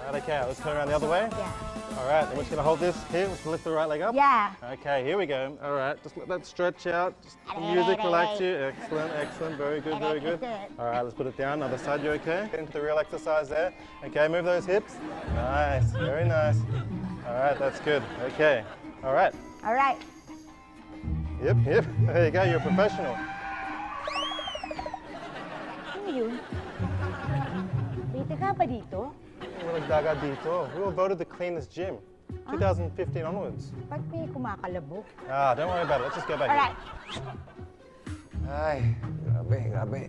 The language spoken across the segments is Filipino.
Right, okay, let's turn around the other way. Yeah. All right, then we're just gonna hold this here. Let's lift the right leg up. Yeah. Okay, here we go. All right, just let that stretch out. Just the music relax you. Excellent, excellent. Very good, very good. All right, let's put it down. Other side, you okay? Get into the real exercise there. Okay, move those hips. Nice, very nice. All right, that's good. Okay, all right. All right. Yep, yep. There you go, you're a professional. Ano yun? Wait, ka pa dito? Walang dagat dito. We were voted the cleanest gym. 2015 onwards. Ba't may kumakalabog? Don't worry about it. Let's just go back. All right. Ay, grabe, grabe.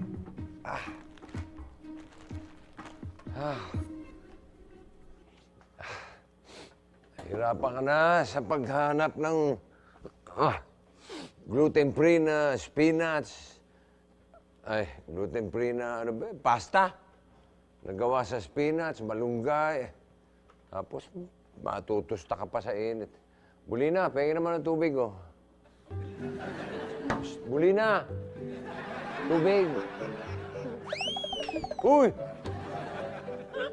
Hirapan ka na sa paghanap ng gluten-free na spinach. Ay, gluten-free na ano ba? Pasta. Nagawa sa spinach, malunggay. Tapos, matutusta ka pa sa init. Bulina, pahingin naman ng tubig, oh. Psst, Bulina! Tubig! Uy!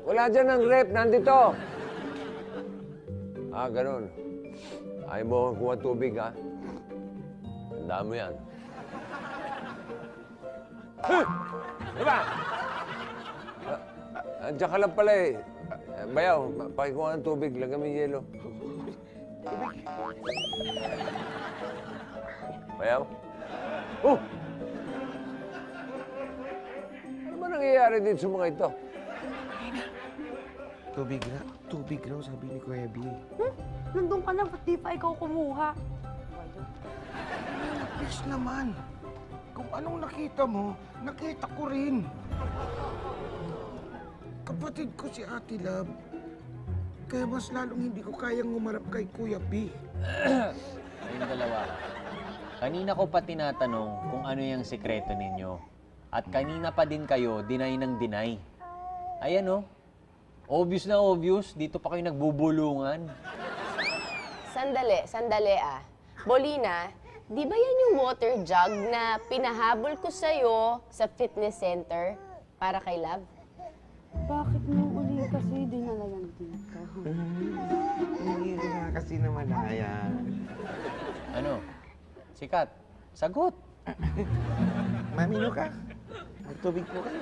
Wala dyan ng rep, nandito! Ganun. Ayaw mo kuha tubig, ha? Tandaan mo yan. Diba? Andiyan ka lang pala eh. Bayaw, pakikuha ng tubig. Lagyan mo yung yelo. Tubig. Bayaw? Oh! Ano ba nangyayari din sa mga ito? Tubig raw, sabi ni Kuya B. Nandun ka na, ba't di pa ikaw kumuha? Please naman. Kung anong nakita mo, nakita ko rin. Kapatid ko si Ate Love. Kaya mas lalong hindi ko kayang umarap kay Kuya B. Kayong dalawa. Kanina ko pa tinatanong kung ano yung sikreto ninyo. At kanina pa din kayo, deny ng deny. Ayan oh. Obvious na obvious. Dito pa kayo nagbubulungan. Sandali ah. Bolina, di ba yan yung water jug na pinahabol ko sa'yo sa fitness center para kay Love? Bakit mo uli kasi dinala yan dito? Hindi nga kasi naman ayan. Ano? Sikat. Sagot. Mamino ka? Magtubig po kayo.